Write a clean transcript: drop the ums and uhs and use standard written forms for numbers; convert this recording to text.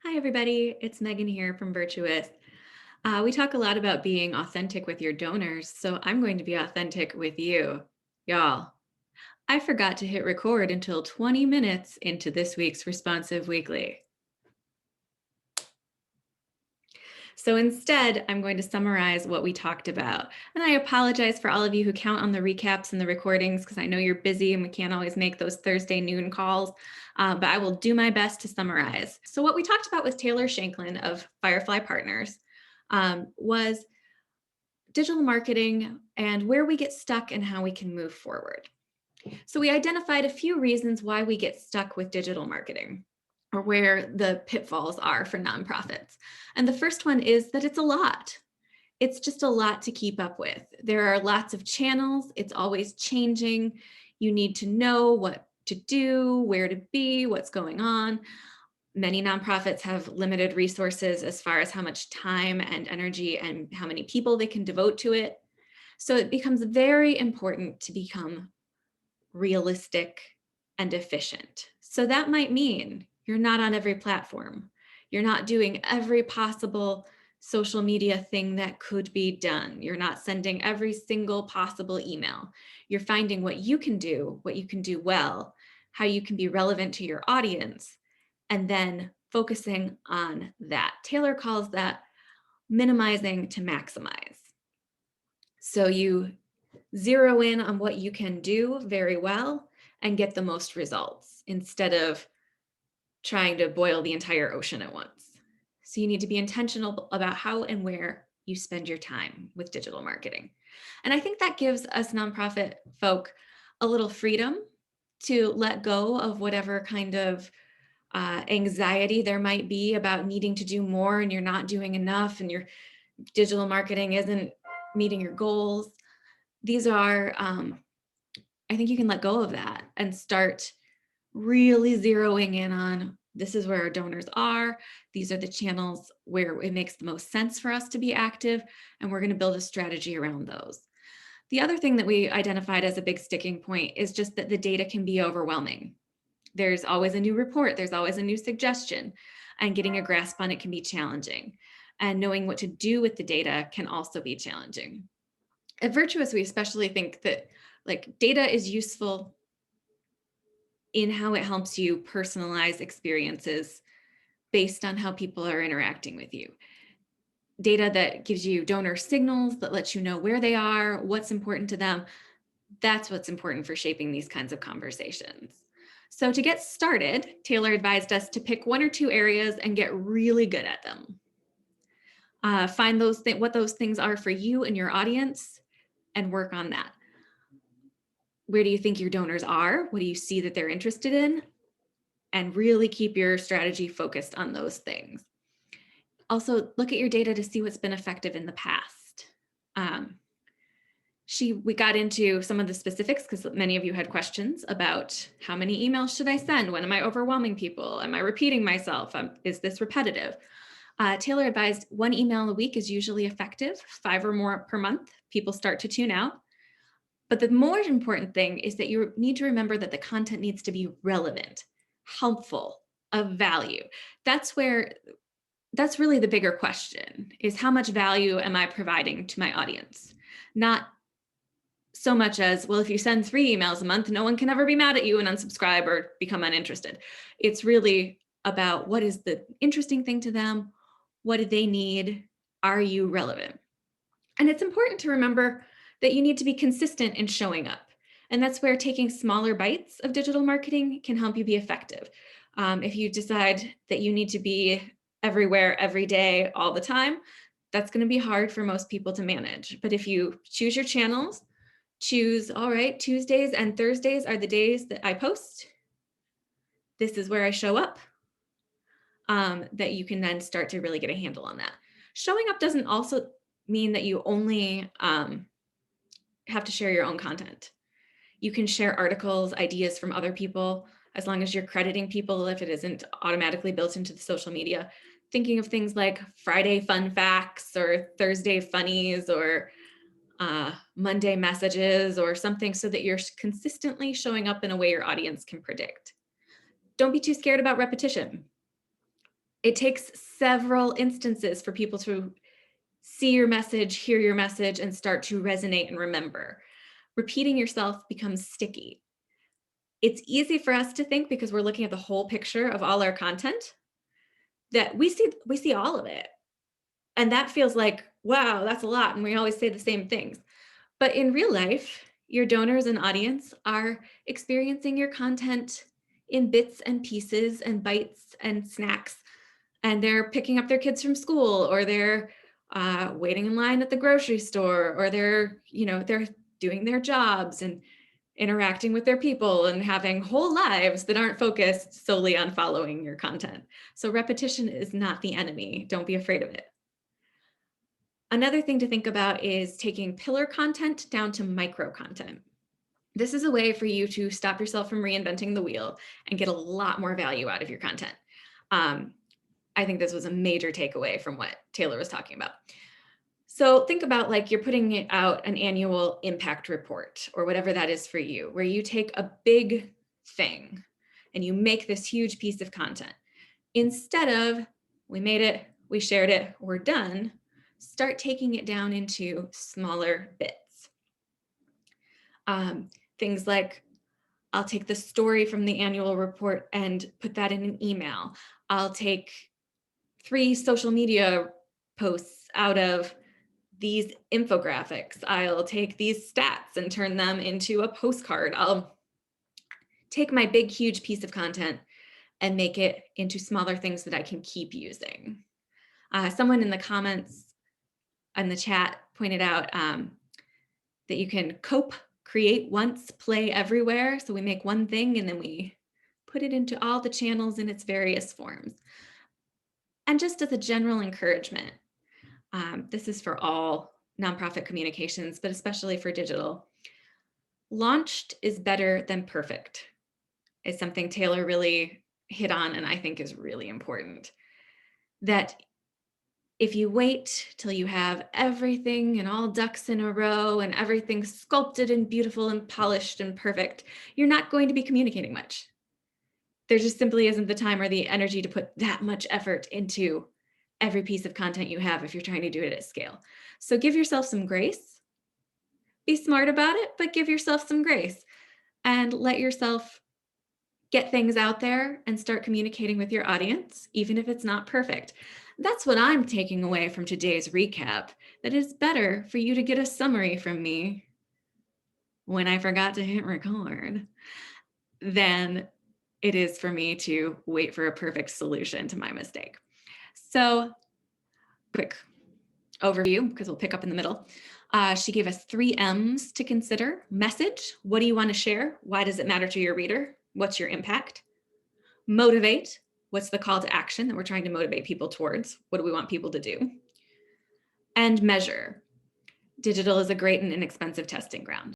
Hi, everybody. It's Megan here from Virtuous. We talk a lot about being authentic with your donors, so I'm going to be authentic with you. Y'all, I forgot to hit record until 20 minutes into this week's Responsive Weekly. So instead, I'm going to summarize what we talked about. And I apologize for all of you who count on the recaps and the recordings because I know you're busy and we can't always make those Thursday noon calls, but I will do my best to summarize. So what we talked about with Taylor Shanklin of Firefly Partners was digital marketing and where we get stuck and how we can move forward. So we identified a few reasons why we get stuck with digital marketing or where the pitfalls are for nonprofits. And the first one is that it's a lot. It's just a lot to keep up with. There are lots of channels. It's always changing. You need to know what to do, where to be, what's going on. Many nonprofits have limited resources as far as how much time and energy and how many people they can devote to it. So it becomes very important to become realistic and efficient. So that might mean you're not on every platform. You're not doing every possible social media thing that could be done. You're not sending every single possible email. You're finding what you can do well, how you can be relevant to your audience, and then focusing on that. Taylor calls that minimizing to maximize. So you zero in on what you can do very well and get the most results instead of trying to boil the entire ocean at once. So you need to be intentional about how and where you spend your time with digital marketing. And I think that gives us nonprofit folk a little freedom to let go of whatever kind of anxiety there might be about needing to do more and you're not doing enough and your digital marketing isn't meeting your goals. These are, I think you can let go of that and start really zeroing in on this is where our donors are. These are the channels where it makes the most sense for us to be active, and we're going to build a strategy around those. The other thing that we identified as a big sticking point is just that the data can be overwhelming. There's always a new report, there's always a new suggestion, and getting a grasp on it can be challenging. And knowing what to do with the data can also be challenging. At Virtuous, we especially think that data is useful in how it helps you personalize experiences based on how people are interacting with you. Data that gives you donor signals, that lets you know where they are, what's important to them. That's what's important for shaping these kinds of conversations. So to get started, Taylor advised us to pick one or two areas and get really good at them. Find what those things are for you and your audience and work on that. Where do you think your donors are? What do you see that they're interested in? And really keep your strategy focused on those things. Also, look at your data to see what's been effective in the past. We got into some of the specifics because many of you had questions about how many emails should I send? When am I overwhelming people? Am I repeating myself? Is this repetitive? Taylor advised 1 email a week is usually effective, 5 or more per month. People start to tune out. But the more important thing is that you need to remember that the content needs to be relevant, helpful, of value. That's really the bigger question, is how much value am I providing to my audience? Not so much as, well, if you send 3 emails a month, no one can ever be mad at you and unsubscribe or become uninterested. It's really about what is the interesting thing to them? What do they need? Are you relevant? And it's important to remember that you need to be consistent in showing up. And that's where taking smaller bites of digital marketing can help you be effective. If you decide that you need to be everywhere, every day, all the time, that's going to be hard for most people to manage. But if you choose your channels, choose, all right, Tuesdays and Thursdays are the days that I post. This is where I show up. That you can then start to really get a handle on that. Showing up doesn't also mean that you only have to share your own content. You can share articles, ideas from other people, as long as you're crediting people if it isn't automatically built into the social media. Thinking of things like Friday fun facts or Thursday funnies or Monday messages or something so that you're consistently showing up in a way your audience can predict. Don't be too scared about repetition. It takes several instances for people to see your message, hear your message, and start to resonate and remember. Repeating yourself becomes sticky. It's easy for us to think, because we're looking at the whole picture of all our content, that we see all of it. And that feels like, wow, that's a lot. And we always say the same things. But in real life, your donors and audience are experiencing your content in bits and pieces and bites and snacks. And they're picking up their kids from school, or they're waiting in line at the grocery store, or they're doing their jobs and interacting with their people and having whole lives that aren't focused solely on following your content. So repetition is not the enemy. Don't be afraid of it. Another thing to think about is taking pillar content down to micro content. This is a way for you to stop yourself from reinventing the wheel and get a lot more value out of your content. I think this was a major takeaway from what Taylor was talking about. So think about, like, you're putting out an annual impact report or whatever that is for you, where you take a big thing and you make this huge piece of content. Instead of, we made it, we shared it, we're done, start taking it down into smaller bits. Things like, I'll take the story from the annual report and put that in an email. I'll take 3 social media posts out of these infographics. I'll take these stats and turn them into a postcard. I'll take my big, huge piece of content and make it into smaller things that I can keep using. Someone in the comments in the chat pointed out that you can create once, play everywhere. So we make one thing and then we put it into all the channels in its various forms. And just as a general encouragement, this is for all nonprofit communications, but especially for digital. Launched is better than perfect. It's something Taylor really hit on and I think is really important. That if you wait till you have everything and all ducks in a row and everything sculpted and beautiful and polished and perfect, you're not going to be communicating much. There just simply isn't the time or the energy to put that much effort into every piece of content you have if you're trying to do it at scale. So give yourself some grace. Be smart about it, but give yourself some grace and let yourself get things out there and start communicating with your audience, even if it's not perfect. That's what I'm taking away from today's recap, that it's better for you to get a summary from me when I forgot to hit record than it is for me to wait for a perfect solution to my mistake. So, quick overview, because we'll pick up in the middle. She gave us 3 M's to consider. Message, what do you want to share? Why does it matter to your reader? What's your impact? Motivate, what's the call to action that we're trying to motivate people towards? What do we want people to do? And measure. Digital is a great and inexpensive testing ground.